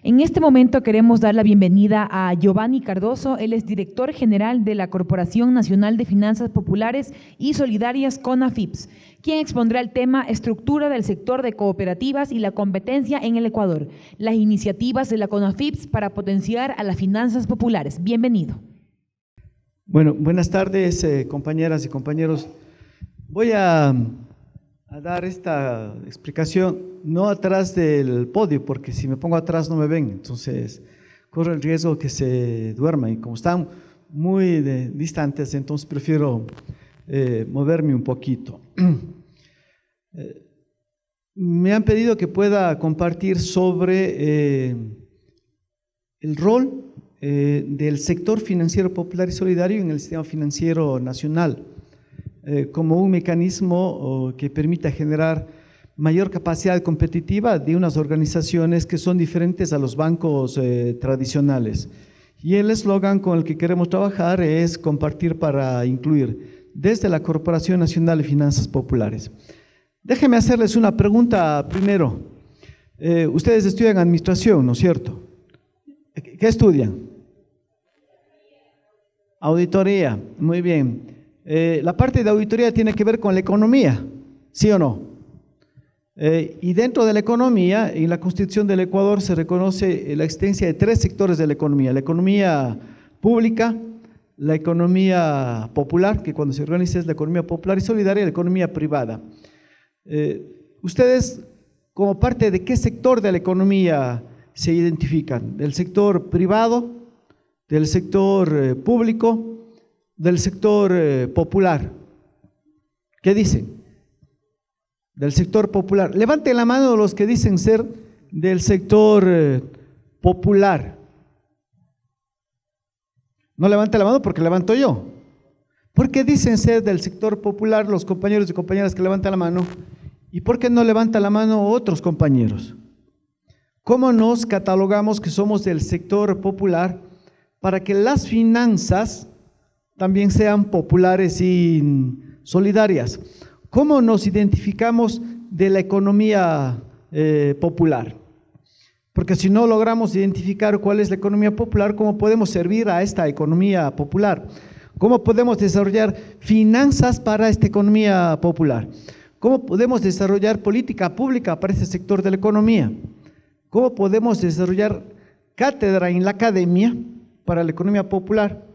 En este momento queremos dar la bienvenida a Giovanni Cardoso. Él es director general de la Corporación Nacional de Finanzas Populares y Solidarias CONAFIPS, quien expondrá el tema Estructura del sector de cooperativas y la competencia en el Ecuador, las iniciativas de la CONAFIPS para potenciar a las finanzas populares. Bienvenido. Bueno, buenas tardes, compañeras y compañeros. Voy a dar esta explicación no atrás del podio, porque si me pongo atrás no me ven, entonces corre el riesgo que se duerman, y como están muy distantes, entonces prefiero moverme un poquito. Me han pedido que pueda compartir sobre el rol del sector financiero popular y solidario en el sistema financiero nacional, como un mecanismo que permita generar mayor capacidad competitiva de unas organizaciones que son diferentes a los bancos tradicionales. Y el eslogan con el que queremos trabajar es compartir para incluir, desde la Corporación Nacional de Finanzas Populares. Déjenme hacerles una pregunta primero. Ustedes estudian administración, ¿no es cierto? ¿Qué estudian? Auditoría, muy bien. La parte de auditoría tiene que ver con la economía, ¿sí o no? Y dentro de la economía, en la Constitución del Ecuador se reconoce la existencia de tres sectores de la economía pública, la economía popular, que cuando se organiza es la economía popular y solidaria, y la economía privada. ¿Ustedes como parte de qué sector de la economía se identifican? ¿Del sector privado, del sector público, del sector popular? ¿Qué dicen? Del sector popular. Levanten la mano los que dicen ser del sector popular. No levante la mano porque levanto yo. ¿Por qué dicen ser del sector popular los compañeros y compañeras que levantan la mano? ¿Y por qué no levantan la mano otros compañeros? ¿Cómo nos catalogamos que somos del sector popular para que las finanzas también sean populares y solidarias? ¿Cómo nos identificamos de la economía popular? Porque si no logramos identificar cuál es la economía popular, ¿cómo podemos servir a esta economía popular? ¿Cómo podemos desarrollar finanzas para esta economía popular? ¿Cómo podemos desarrollar política pública para este sector de la economía? ¿Cómo podemos desarrollar cátedra en la academia para la economía popular?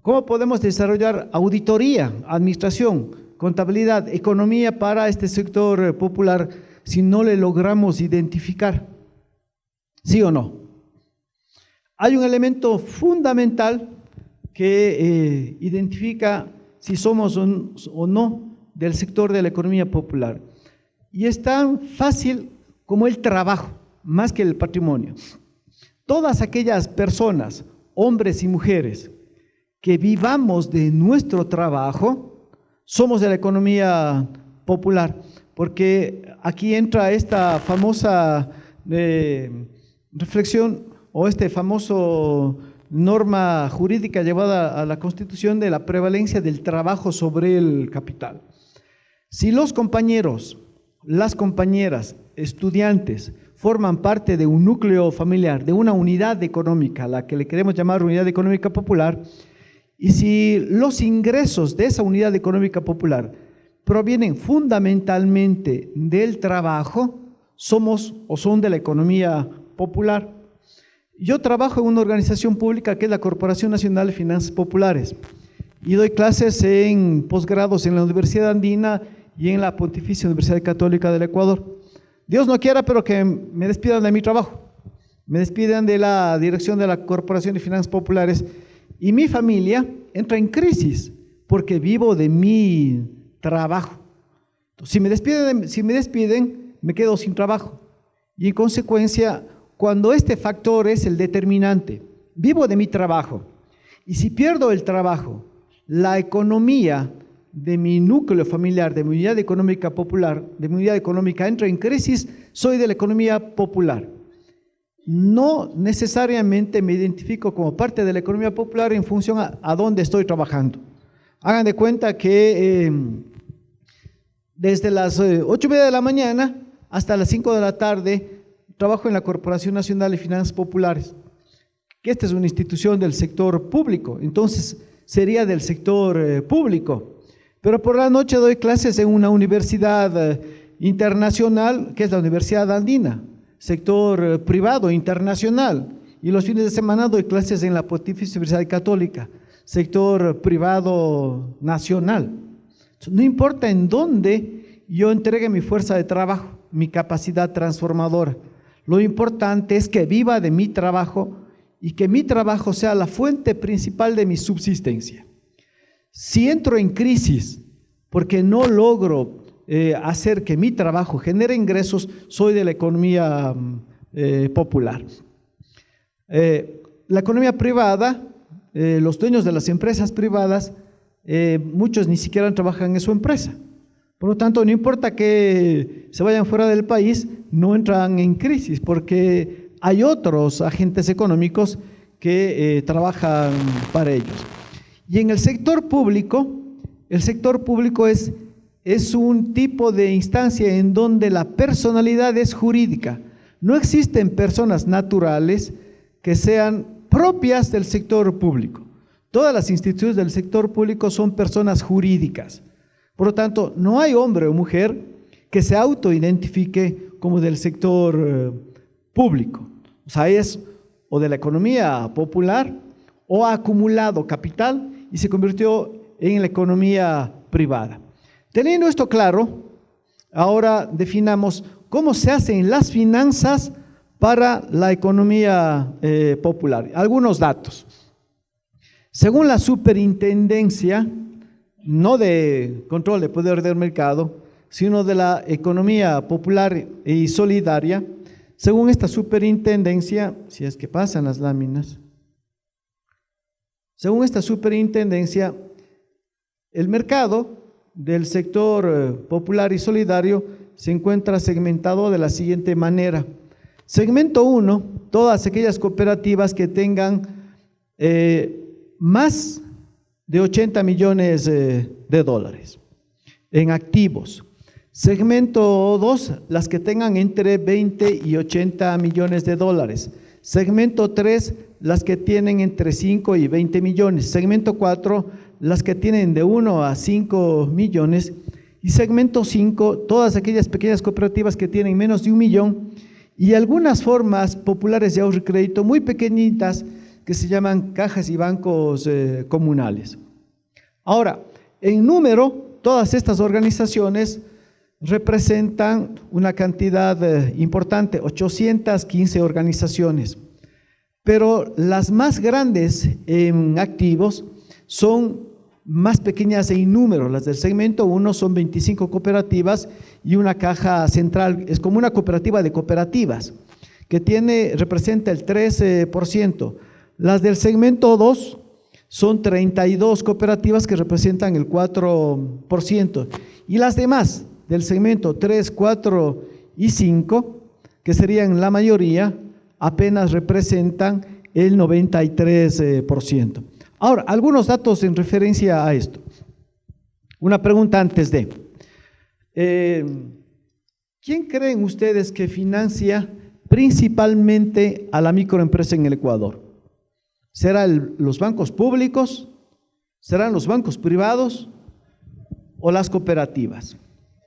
¿Cómo podemos desarrollar auditoría, administración, contabilidad, economía para este sector popular si no le logramos identificar? ¿Sí o no? Hay un elemento fundamental que identifica si somos o no del sector de la economía popular. Y es tan fácil como el trabajo, más que el patrimonio. Todas aquellas personas, hombres y mujeres, que vivamos de nuestro trabajo, somos de la economía popular, porque aquí entra esta famosa reflexión o este famoso norma jurídica llevada a la Constitución de la prevalencia del trabajo sobre el capital. Si los compañeros, las compañeras, estudiantes forman parte de un núcleo familiar, de una unidad económica, la que le queremos llamar unidad económica popular, y si los ingresos de esa unidad económica popular provienen fundamentalmente del trabajo, somos o son de la economía popular. Yo trabajo en una organización pública que es la Corporación Nacional de Finanzas Populares y doy clases en posgrados en la Universidad Andina y en la Pontificia Universidad Católica del Ecuador. Dios no quiera, pero que me despidan de mi trabajo, me despidan de la dirección de la Corporación de Finanzas Populares. Y mi familia entra en crisis porque vivo de mi trabajo. Entonces, si me despiden, me quedo sin trabajo. Y en consecuencia, cuando este factor es el determinante, vivo de mi trabajo. Y si pierdo el trabajo, la economía de mi núcleo familiar, de mi unidad económica popular, de mi unidad económica entra en crisis, soy de la economía popular. No necesariamente me identifico como parte de la economía popular en función a dónde estoy trabajando. Hagan de cuenta que desde las 8:30 de la mañana hasta las 5 de la tarde trabajo en la Corporación Nacional de Finanzas Populares, que esta es una institución del sector público, entonces sería del sector público. Pero por la noche doy clases en una universidad internacional, que es la Universidad Andina, sector privado internacional. Y los fines de semana doy clases en la Pontificia Universidad Católica, sector privado nacional. No importa en dónde yo entregue mi fuerza de trabajo, mi capacidad transformadora. Lo importante es que viva de mi trabajo y que mi trabajo sea la fuente principal de mi subsistencia. Si entro en crisis porque no logro hacer que mi trabajo genere ingresos, soy de la economía popular. La economía privada, los dueños de las empresas privadas, muchos ni siquiera trabajan en su empresa. Por lo tanto, no importa que se vayan fuera del país, no entran en crisis porque hay otros agentes económicos que trabajan para ellos. Y en el sector público es un tipo de instancia en donde la personalidad es jurídica. No existen personas naturales que sean propias del sector público. Todas las instituciones del sector público son personas jurídicas. Por lo tanto, no hay hombre o mujer que se autoidentifique como del sector público. O sea, es o de la economía popular o ha acumulado capital y se convirtió en la economía privada. Teniendo esto claro, ahora definamos cómo se hacen las finanzas para la economía popular. Algunos datos. Según la superintendencia, no de control de poder del mercado, sino de la economía popular y solidaria, según esta superintendencia, si es que pasan las láminas, según esta superintendencia, el mercado del sector popular y solidario se encuentra segmentado de la siguiente manera. Segmento 1, todas aquellas cooperativas que tengan más de 80 millones de dólares en activos. Segmento 2, las que tengan entre 20 y 80 millones de dólares. Segmento 3, las que tienen entre 5 y 20 millones. Segmento 4, las que tienen de 1 a 5 millones. Y segmento 5, todas aquellas pequeñas cooperativas que tienen menos de 1 millón y algunas formas populares de ahorro y crédito muy pequeñitas que se llaman cajas y bancos comunales. Ahora, en número, todas estas organizaciones representan una cantidad importante, 815 organizaciones, pero las más grandes en activos son más pequeñas en número. Las del segmento 1 son 25 cooperativas y una caja central, es como una cooperativa de cooperativas, que representa el 13%. Las del segmento 2 son 32 cooperativas que representan el 4%. Y las demás, del segmento 3, 4 y 5, que serían la mayoría, apenas representan el 93%. Ahora, algunos datos en referencia a esto. Una pregunta antes de. ¿Quién creen ustedes que financia principalmente a la microempresa en el Ecuador? ¿Serán los bancos públicos? ¿Serán los bancos privados? ¿O las cooperativas?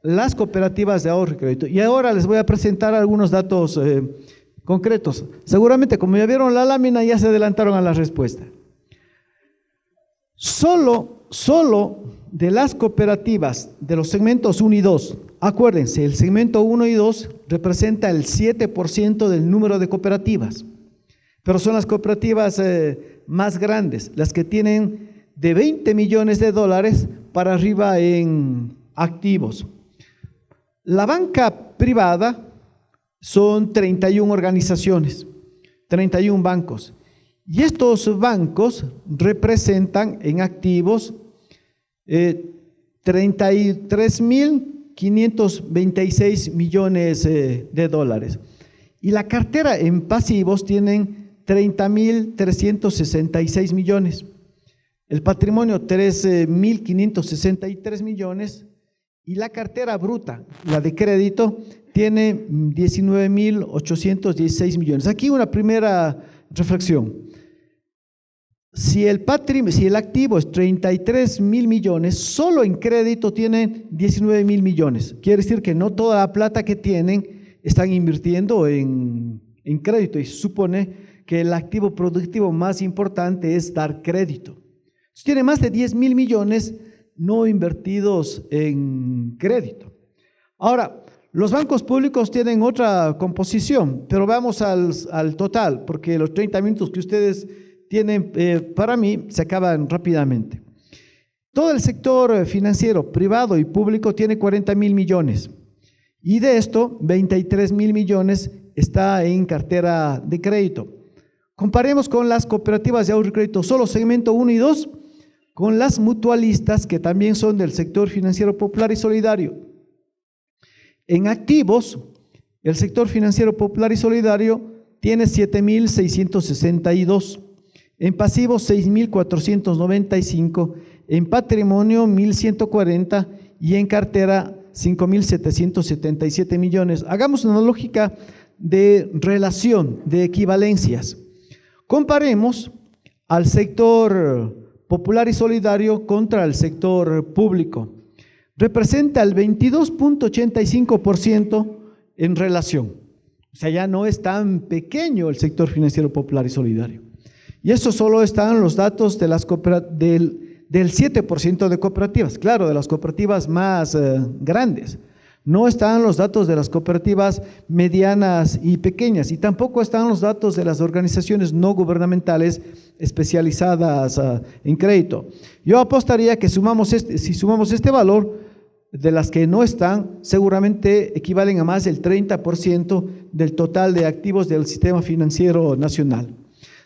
Las cooperativas de ahorro y crédito. Y ahora les voy a presentar algunos datos concretos. Seguramente, como ya vieron la lámina, ya se adelantaron a la respuesta. Solo de las cooperativas de los segmentos 1 y 2, acuérdense, el segmento 1 y 2 representa el 7% del número de cooperativas, pero son las cooperativas más grandes, las que tienen de 20 millones de dólares para arriba en activos. La banca privada son 31 organizaciones, 31 bancos. Y estos bancos representan en activos 33.526 millones de dólares. Y la cartera en pasivos tienen 30.366 millones. El patrimonio 13.563 millones y la cartera bruta, la de crédito, tiene 19.816 millones. Aquí una primera reflexión. Si el activo es 33.000 millones, solo en crédito tienen 19.000 millones. Quiere decir que no toda la plata que tienen están invirtiendo en crédito, y se supone que el activo productivo más importante es dar crédito. Entonces, tiene más de 10.000 millones no invertidos en crédito. Ahora, los bancos públicos tienen otra composición, pero vamos al total, porque los 30 minutos que ustedes tienen para mí se acaban rápidamente. Todo el sector financiero, privado y público, tiene 40.000 millones, y de esto 23.000 millones está en cartera de crédito. Comparemos con las cooperativas de ahorro y crédito, solo segmento 1 y 2, con las mutualistas, que también son del sector financiero popular y solidario. En activos, el sector financiero popular y solidario tiene 7.662, en pasivos 6.495, en patrimonio 1.140 y en cartera 5.777 millones. Hagamos una lógica de relación, de equivalencias. Comparemos al sector popular y solidario contra el sector público. Representa el 22.85% en relación. O sea, ya no es tan pequeño el sector financiero popular y solidario. Y eso solo están los datos de del 7% de cooperativas, claro, de las cooperativas más grandes. No están los datos de las cooperativas medianas y pequeñas, y tampoco están los datos de las organizaciones no gubernamentales especializadas en crédito. Yo apostaría que si sumamos este valor, de las que no están, seguramente equivalen a más del 30% del total de activos del sistema financiero nacional.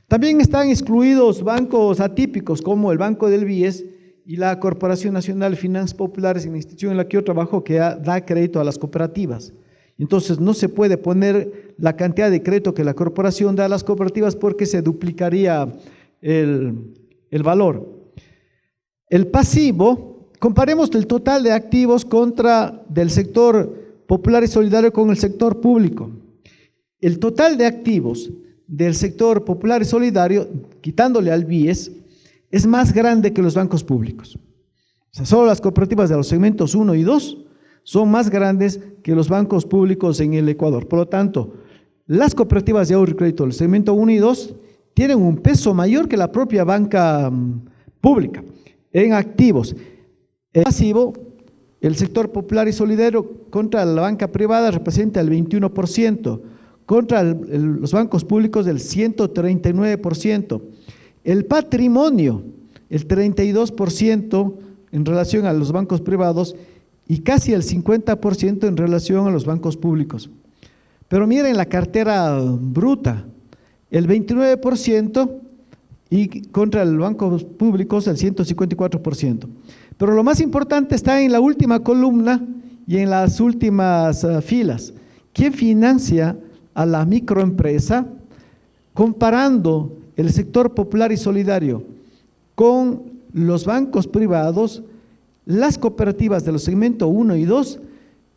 También están excluidos bancos atípicos como el Banco del BIES y la Corporación Nacional de Finanzas Populares, en la institución en la que yo trabajo, que da crédito a las cooperativas. Entonces no se puede poner la cantidad de crédito que la corporación da a las cooperativas, porque se duplicaría el valor. El pasivo, comparemos el total de activos del sector popular y solidario con el sector público. El total de activos del sector popular y solidario, quitándole al BIES, es más grande que los bancos públicos. O sea, solo las cooperativas de los segmentos 1 y 2 son más grandes que los bancos públicos en el Ecuador. Por lo tanto, las cooperativas de ahorro y crédito del segmento 1 y 2 tienen un peso mayor que la propia banca pública en activos. El pasivo, el sector popular y solidario contra la banca privada representa el 21%, contra los bancos públicos del 139%. El patrimonio, el 32% en relación a los bancos privados y casi el 50% en relación a los bancos públicos. Pero miren la cartera bruta, el 29% y contra los bancos públicos el 154%. Pero lo más importante está en la última columna y en las últimas filas. ¿Quién financia a la microempresa? Comparando el sector popular y solidario con los bancos privados, las cooperativas de los segmentos 1 y 2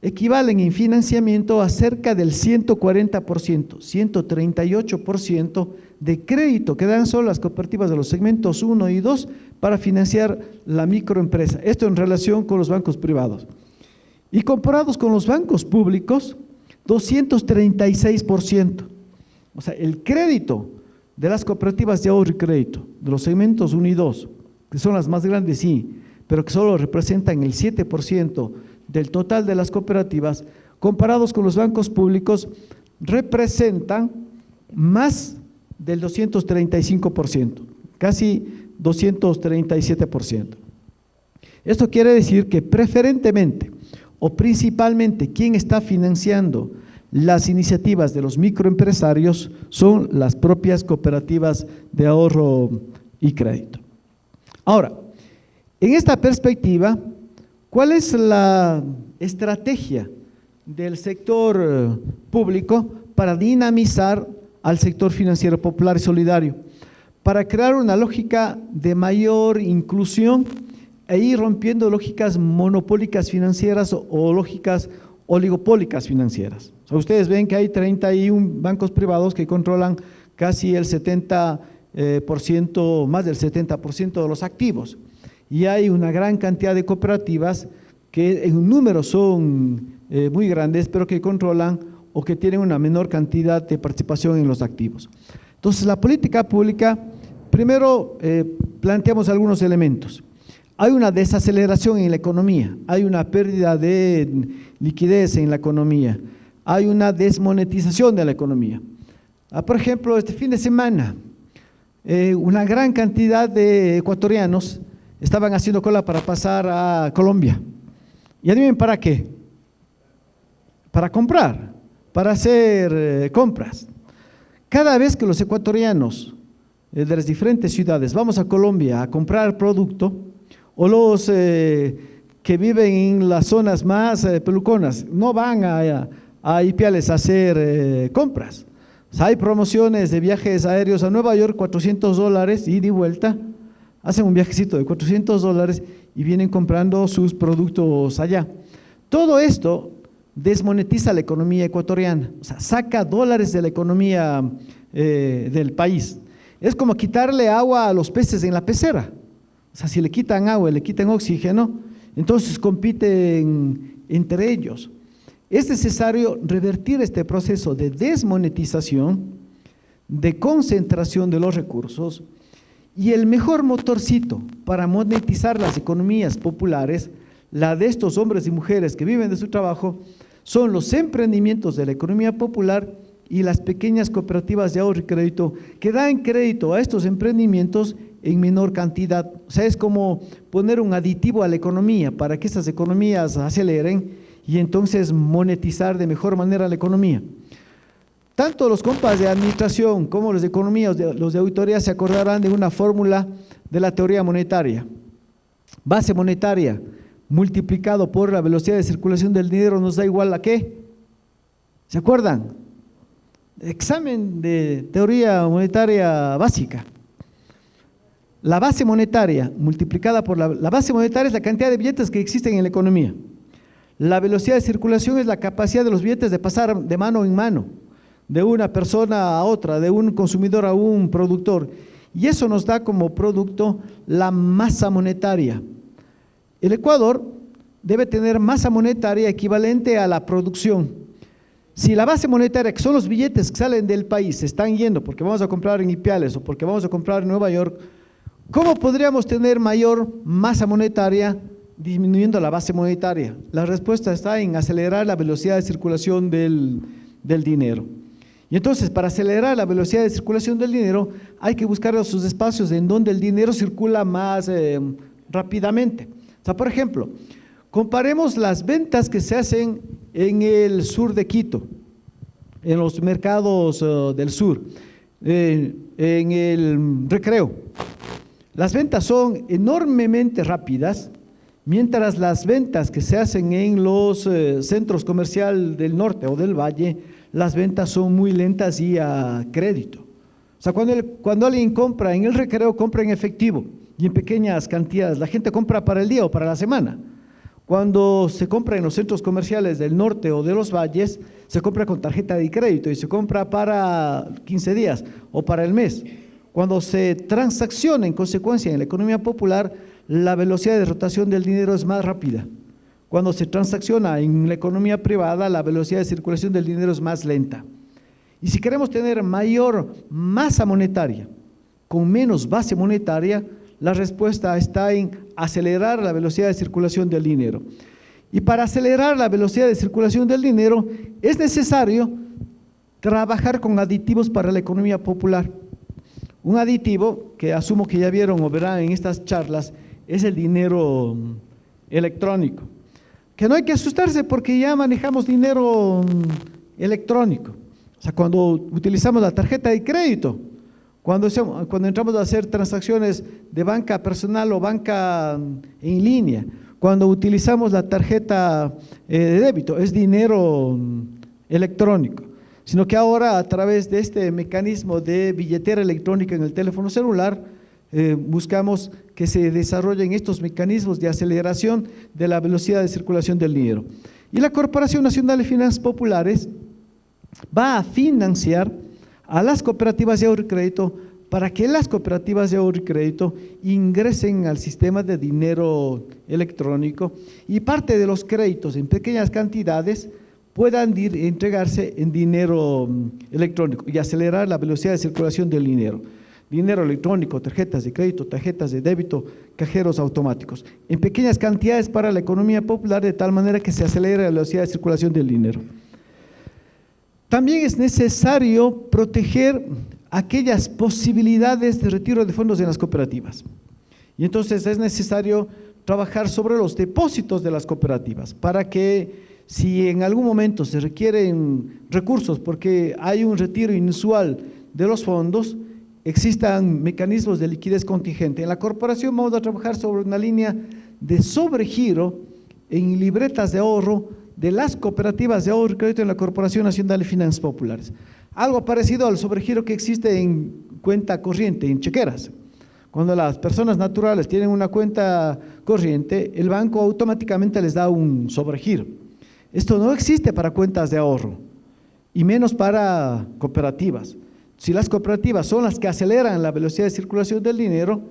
equivalen en financiamiento a cerca del 140%, 138% de crédito que dan solo las cooperativas de los segmentos 1 y 2 para financiar la microempresa. Esto en relación con los bancos privados. Y comparados con los bancos públicos, 236%. O sea, el crédito de las cooperativas de ahorro y crédito, de los segmentos 1 y 2, que son las más grandes, sí, pero que solo representan el 7% del total de las cooperativas, comparados con los bancos públicos, representan más del 235%, casi 237%. Esto quiere decir que preferentemente o principalmente quien está financiando las iniciativas de los microempresarios son las propias cooperativas de ahorro y crédito. Ahora, en esta perspectiva, ¿cuál es la estrategia del sector público para dinamizar al sector financiero popular y solidario? Para crear una lógica de mayor inclusión e ir rompiendo lógicas monopólicas financieras o lógicas oligopólicas financieras. O sea, ustedes ven que hay 31 bancos privados que controlan casi el 70%, más del 70% de los activos. Y hay una gran cantidad de cooperativas que en número son muy grandes, pero que controlan o que tienen una menor cantidad de participación en los activos. Entonces, la política pública, primero planteamos algunos elementos. Hay una desaceleración en la economía, hay una pérdida de liquidez en la economía, hay una desmonetización de la economía. Por ejemplo, este fin de semana, una gran cantidad de ecuatorianos estaban haciendo cola para pasar a Colombia. ¿Y adivinen para qué? Para comprar, para hacer compras. Cada vez que los ecuatorianos de las diferentes ciudades vamos a Colombia a comprar producto, o los que viven en las zonas más peluconas no van a Ipiales a hacer compras. O sea, hay promociones de viajes aéreos a Nueva York, $400 ida y vuelta, hacen un viajecito de $400 y vienen comprando sus productos allá. Todo esto desmonetiza la economía ecuatoriana, o sea, saca dólares de la economía del país. Es como quitarle agua a los peces en la pecera. O sea, si le quitan agua, le quitan oxígeno, entonces compiten entre ellos. Es necesario revertir este proceso de desmonetización, de concentración de los recursos, y el mejor motorcito para monetizar las economías populares, la de estos hombres y mujeres que viven de su trabajo, son los emprendimientos de la economía popular y las pequeñas cooperativas de ahorro y crédito que dan crédito a estos emprendimientos en menor cantidad. O sea, es como poner un aditivo a la economía para que estas economías aceleren y entonces monetizar de mejor manera la economía. Tanto los compas de administración como los de economía, los de auditoría se acordarán de una fórmula de la teoría monetaria. Base monetaria multiplicado por la velocidad de circulación del dinero nos da igual a ¿qué? ¿Se acuerdan? Examen de teoría monetaria básica. La base monetaria multiplicada por la base monetaria es la cantidad de billetes que existen en la economía. La velocidad de circulación es la capacidad de los billetes de pasar de mano en mano, de una persona a otra, de un consumidor a un productor. Y eso nos da como producto la masa monetaria. El Ecuador debe tener masa monetaria equivalente a la producción. Si la base monetaria, que son los billetes que salen del país, se están yendo porque vamos a comprar en Ipiales o porque vamos a comprar en Nueva York, ¿cómo podríamos tener mayor masa monetaria disminuyendo la base monetaria? La respuesta está en acelerar la velocidad de circulación del dinero. Y entonces, para acelerar la velocidad de circulación del dinero, hay que buscar esos espacios en donde el dinero circula más rápidamente. O sea, por ejemplo, comparemos las ventas que se hacen en el sur de Quito, en los mercados del sur, en el Recreo. Las ventas son enormemente rápidas, mientras las ventas que se hacen en los centros comerciales del norte o del valle, las ventas son muy lentas y a crédito. O sea, cuando alguien compra en el Recreo, compra en efectivo y en pequeñas cantidades. La gente compra para el día o para la semana. Cuando se compra en los centros comerciales del norte o de los valles, se compra con tarjeta de crédito y se compra para 15 días o para el mes. Cuando se transacciona en consecuencia en la economía popular, la velocidad de rotación del dinero es más rápida. Cuando se transacciona en la economía privada, la velocidad de circulación del dinero es más lenta. Y si queremos tener mayor masa monetaria con menos base monetaria, la respuesta está en acelerar la velocidad de circulación del dinero. Y para acelerar la velocidad de circulación del dinero es necesario trabajar con aditivos para la economía popular. Un aditivo que asumo que ya vieron o verán en estas charlas es el dinero electrónico. Que no hay que asustarse porque ya manejamos dinero electrónico. O sea, cuando utilizamos la tarjeta de crédito, cuando entramos a hacer transacciones de banca personal o banca en línea, cuando utilizamos la tarjeta de débito, es dinero electrónico. Sino que ahora a través de este mecanismo de billetera electrónica en el teléfono celular, buscamos que se desarrollen estos mecanismos de aceleración de la velocidad de circulación del dinero. Y la Corporación Nacional de Finanzas Populares va a financiar a las cooperativas de ahorro y crédito para que las cooperativas de ahorro y crédito ingresen al sistema de dinero electrónico y parte de los créditos en pequeñas cantidades puedan entregarse en dinero electrónico y acelerar la velocidad de circulación del dinero. Dinero electrónico, tarjetas de crédito, tarjetas de débito, cajeros automáticos, en pequeñas cantidades para la economía popular de tal manera que se acelere la velocidad de circulación del dinero. También es necesario proteger aquellas posibilidades de retiro de fondos en las cooperativas. Y entonces es necesario trabajar sobre los depósitos de las cooperativas para que si en algún momento se requieren recursos porque hay un retiro inusual de los fondos, existan mecanismos de liquidez contingente. En la corporación vamos a trabajar sobre una línea de sobregiro en libretas de ahorro de las cooperativas de ahorro y crédito en la Corporación Nacional de Finanzas Populares. Algo parecido al sobregiro que existe en cuenta corriente, en chequeras. Cuando las personas naturales tienen una cuenta corriente, el banco automáticamente les da un sobregiro. Esto no existe para cuentas de ahorro, y menos para cooperativas. Si las cooperativas son las que aceleran la velocidad de circulación del dinero,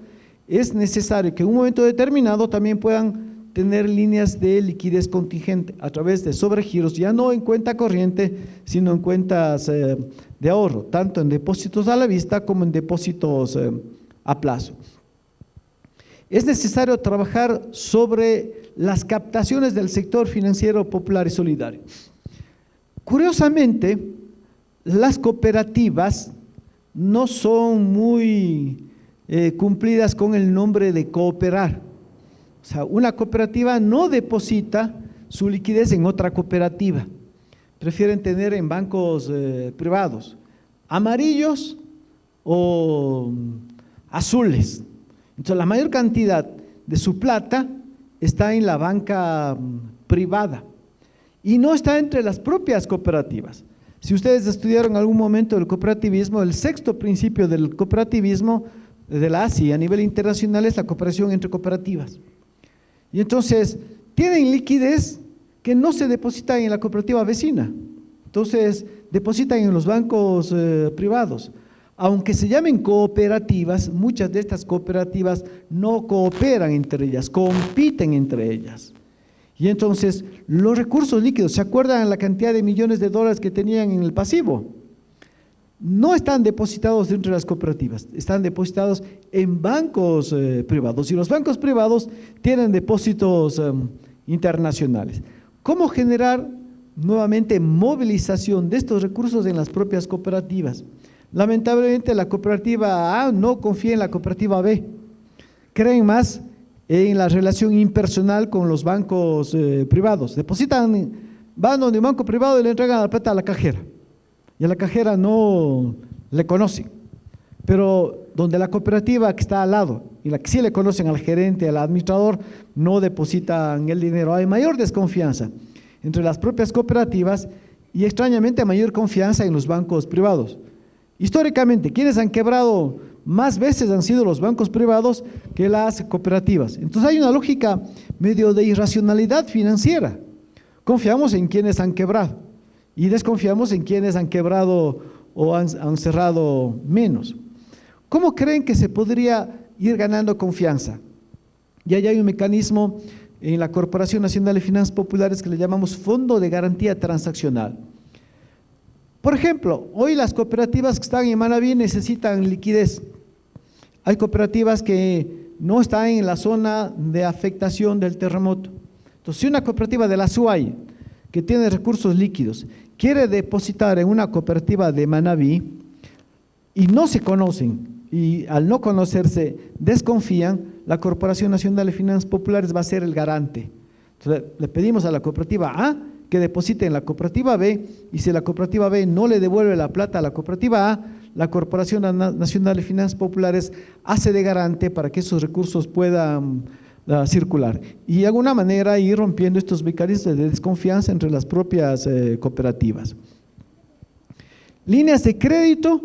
es necesario que en un momento determinado también puedan tener líneas de liquidez contingente a través de sobregiros, ya no en cuenta corriente, sino en cuentas de ahorro, tanto en depósitos a la vista como en depósitos a plazo. Es necesario trabajar sobre las captaciones del sector financiero popular y solidario. Curiosamente, las cooperativas no son muy cumplidas con el nombre de cooperar. O sea, una cooperativa no deposita su liquidez en otra cooperativa. Prefieren tener en bancos privados, amarillos o azules. Entonces, la mayor cantidad de su plata está en la banca privada y no está entre las propias cooperativas. Si ustedes estudiaron en algún momento el cooperativismo, el sexto principio del cooperativismo de la ASI a nivel internacional es la cooperación entre cooperativas. Y entonces tienen liquidez que no se deposita en la cooperativa vecina, entonces depositan en los bancos privados. Aunque se llamen cooperativas, muchas de estas cooperativas no cooperan entre ellas, compiten entre ellas. Y entonces los recursos líquidos, ¿se acuerdan la cantidad de millones de dólares que tenían en el pasivo? No están depositados dentro de las cooperativas, están depositados en bancos privados, y los bancos privados tienen depósitos internacionales. ¿Cómo generar nuevamente movilización de estos recursos en las propias cooperativas? Lamentablemente la cooperativa A no confía en la cooperativa B, creen más en la relación impersonal con los bancos privados. Depositan, van donde un banco privado y le entregan la plata a la cajera, y a la cajera no le conocen, pero donde la cooperativa que está al lado y la que sí le conocen al gerente, al administrador, no depositan el dinero. Hay mayor desconfianza entre las propias cooperativas y extrañamente mayor confianza en los bancos privados. Históricamente, quienes han quebrado más veces han sido los bancos privados que las cooperativas. Entonces hay una lógica medio de irracionalidad financiera. Confiamos en quienes han quebrado y desconfiamos en quienes han quebrado o han cerrado menos. ¿Cómo creen que se podría ir ganando confianza? Y allá hay un mecanismo en la Corporación Nacional de Finanzas Populares que le llamamos Fondo de Garantía Transaccional. Por ejemplo, hoy las cooperativas que están en Manabí necesitan liquidez. Hay cooperativas que no están en la zona de afectación del terremoto. Entonces, si una cooperativa de la SUAY, que tiene recursos líquidos, quiere depositar en una cooperativa de Manabí y no se conocen, y al no conocerse desconfían, la Corporación Nacional de Finanzas Populares va a ser el garante. Entonces, le pedimos a la cooperativa A que deposite en la cooperativa B, y si la cooperativa B no le devuelve la plata a la cooperativa A, la Corporación Nacional de Finanzas Populares hace de garante para que esos recursos puedan circular y de alguna manera ir rompiendo estos mecanismos de desconfianza entre las propias cooperativas. Líneas de crédito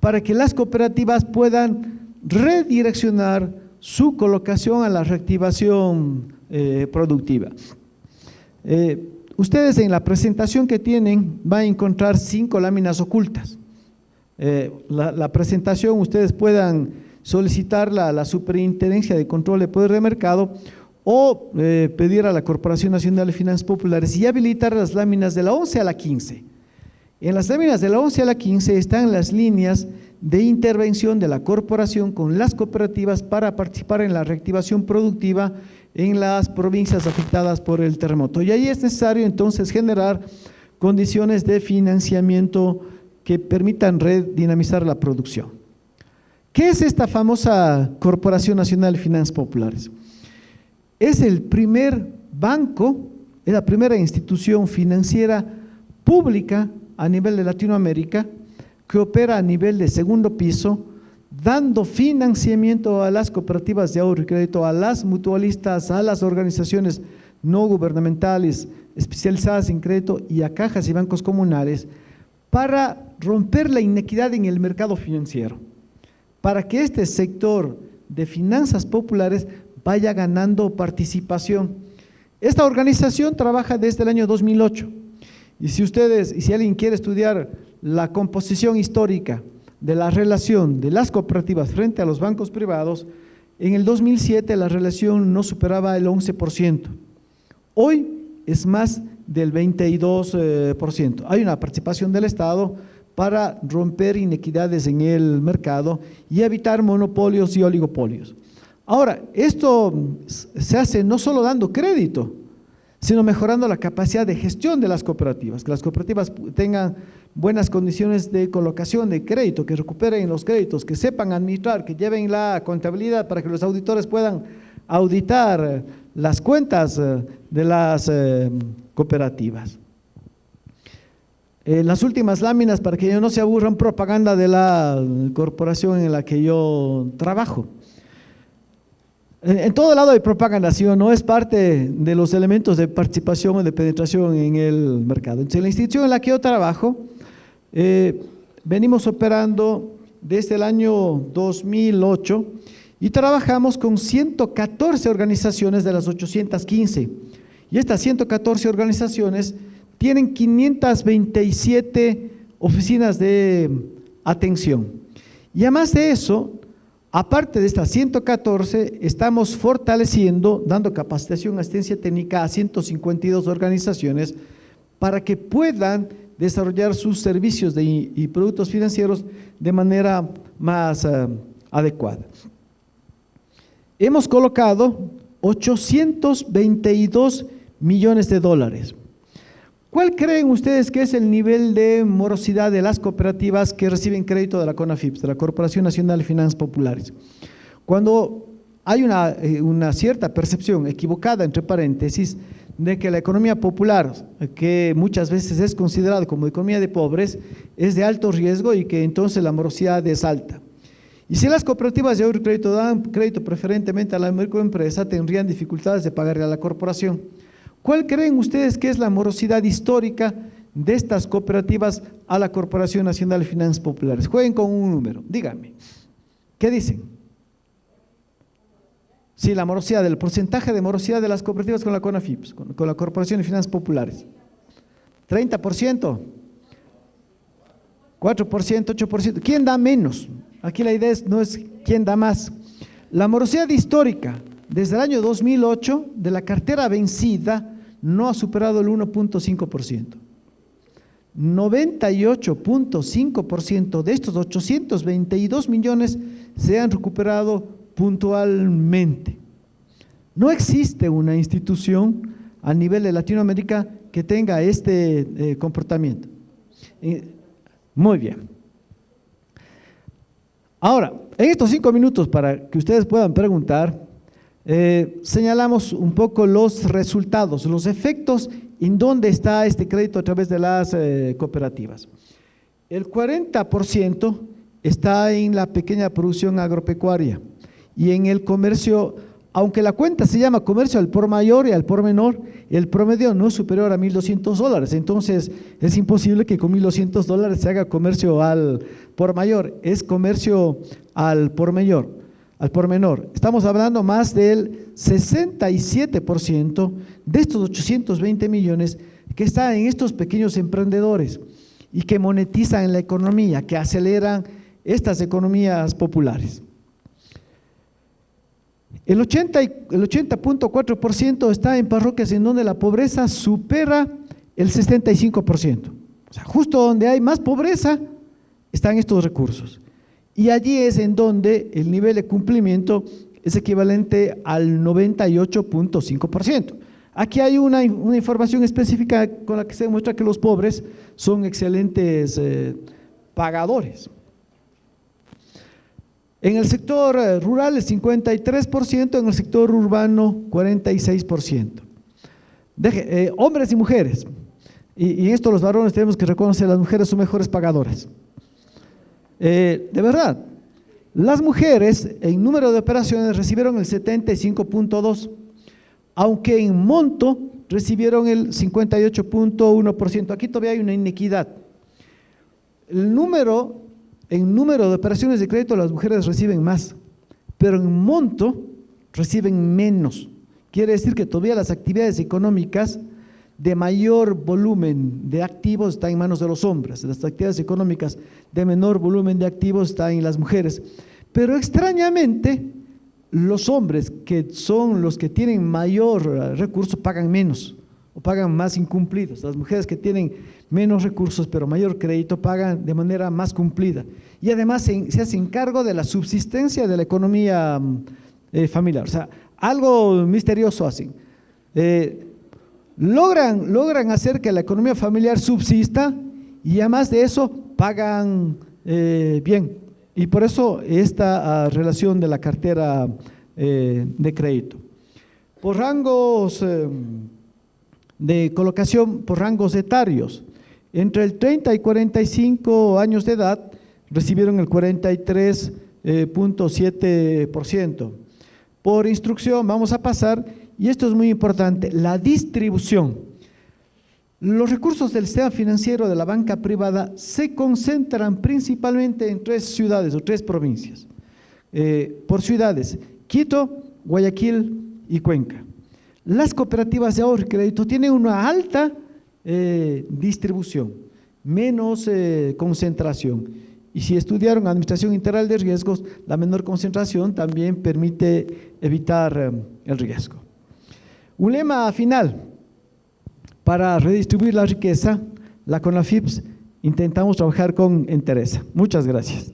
para que las cooperativas puedan redireccionar su colocación a la reactivación productiva. Ustedes en la presentación que tienen van a encontrar 5 láminas ocultas. La presentación ustedes puedan solicitarla a la Superintendencia de Control de Poder de Mercado o pedir a la Corporación Nacional de Finanzas Populares y habilitar las láminas de la 11 a la 15. En las láminas de la 11 a la 15 están las líneas de intervención de la corporación con las cooperativas para participar en la reactivación productiva en las provincias afectadas por el terremoto. Y ahí es necesario entonces generar condiciones de financiamiento que permitan redinamizar la producción. ¿Qué es esta famosa Corporación Nacional de Finanzas Populares? Es el primer banco, es la primera institución financiera pública a nivel de Latinoamérica que opera a nivel de segundo piso, dando financiamiento a las cooperativas de ahorro y crédito, a las mutualistas, a las organizaciones no gubernamentales especializadas en crédito y a cajas y bancos comunales para romper la inequidad en el mercado financiero, para que este sector de finanzas populares vaya ganando participación. Esta organización trabaja desde el año 2008 y si alguien quiere estudiar la composición histórica de la relación de las cooperativas frente a los bancos privados, en el 2007 la relación no superaba el 11%. Hoy es más del 22%. Hay una participación del Estado para romper inequidades en el mercado y evitar monopolios y oligopolios. Ahora, esto se hace no solo dando crédito, sino mejorando la capacidad de gestión de las cooperativas, que las cooperativas tengan buenas condiciones de colocación de crédito, que recuperen los créditos, que sepan administrar, que lleven la contabilidad para que los auditores puedan auditar las cuentas de las cooperativas. Las últimas láminas, para que no se aburran, propaganda de la corporación en la que yo trabajo. En todo lado hay propaganda, ¿sí o no? Es parte de los elementos de participación o de penetración en el mercado. Entonces, la institución en la que yo trabajo, venimos operando desde el año 2008 y trabajamos con 114 organizaciones de las 815. Y estas 114 organizaciones tienen 527 oficinas de atención. Y además de eso, aparte de estas 114, estamos fortaleciendo, dando capacitación, asistencia técnica a 152 organizaciones para que puedan desarrollar sus servicios y productos financieros de manera más adecuada. Hemos colocado 822 millones de dólares. ¿Cuál creen ustedes que es el nivel de morosidad de las cooperativas que reciben crédito de la CONAFIPS, de la Corporación Nacional de Finanzas Populares? Cuando hay una cierta percepción equivocada, entre paréntesis, de que la economía popular, que muchas veces es considerada como economía de pobres, es de alto riesgo y que entonces la morosidad es alta. Y si las cooperativas de ahorro y crédito dan crédito preferentemente a la microempresa, tendrían dificultades de pagarle a la corporación. ¿Cuál creen ustedes que es la morosidad histórica de estas cooperativas a la Corporación Nacional de Finanzas Populares? Jueguen con un número, díganme. ¿Qué dicen? Sí, la morosidad, el porcentaje de morosidad de las cooperativas con la CONAFIPS, con la Corporación de Finanzas Populares. ¿30%? ¿4%? ¿8%? ¿Quién da menos? Aquí la idea no es quién da más. La morosidad histórica desde el año 2008 de la cartera vencida no ha superado el 1.5%. 98.5% de estos 822 millones se han recuperado puntualmente. No existe una institución a nivel de Latinoamérica que tenga este comportamiento. Muy bien. Ahora, en estos 5 minutos, para que ustedes puedan preguntar, señalamos un poco los resultados, los efectos en dónde está este crédito a través de las cooperativas. El 40% está en la pequeña producción agropecuaria y en el comercio Aunque la cuenta se llama comercio al por mayor y al por menor, el promedio no es superior a $1.200. Entonces, es imposible que con $1.200 se haga comercio al por mayor, es comercio al por mayor, al por menor. Estamos hablando más del 67% de estos 820 millones que están en estos pequeños emprendedores y que monetizan la economía, que aceleran estas economías populares. El 80.4% está en parroquias en donde la pobreza supera el 65%. O sea, justo donde hay más pobreza están estos recursos. Y allí es en donde el nivel de cumplimiento es equivalente al 98.5%. Aquí hay una información específica con la que se demuestra que los pobres son excelentes pagadores. En el sector rural el 53%, en el sector urbano 46%. Hombres y mujeres, y esto los varones tenemos que reconocer, las mujeres son mejores pagadoras. De verdad, las mujeres en número de operaciones recibieron el 75.2%, aunque en monto recibieron el 58.1%. Aquí todavía hay una inequidad. En número de operaciones de crédito las mujeres reciben más, pero en monto reciben menos. Quiere decir que todavía las actividades económicas de mayor volumen de activos están en manos de los hombres, las actividades económicas de menor volumen de activos están en las mujeres. Pero extrañamente, los hombres, que son los que tienen mayor recurso, pagan menos o pagan más incumplidos. Las mujeres que tienen menos recursos pero mayor crédito pagan de manera más cumplida. Y además se hacen cargo de la subsistencia de la economía familiar. O sea, algo misterioso hacen. Logran hacer que la economía familiar subsista y además de eso pagan bien. Y por eso esta relación de la cartera de crédito. Por rangos de colocación, por rangos etarios, entre el 30 y 45 años de edad recibieron el 43.7%. Por instrucción vamos a pasar, y esto es muy importante, la distribución. Los recursos del sistema financiero de la banca privada se concentran principalmente en 3 ciudades o 3 provincias. Por ciudades, Quito, Guayaquil y Cuenca. Las cooperativas de ahorro y crédito tienen una alta distribución, menos concentración. Y si estudiaron administración integral de riesgos, la menor concentración también permite evitar el riesgo. Un lema final: para redistribuir la riqueza, la CONAFIPS intentamos trabajar con entereza. Muchas gracias.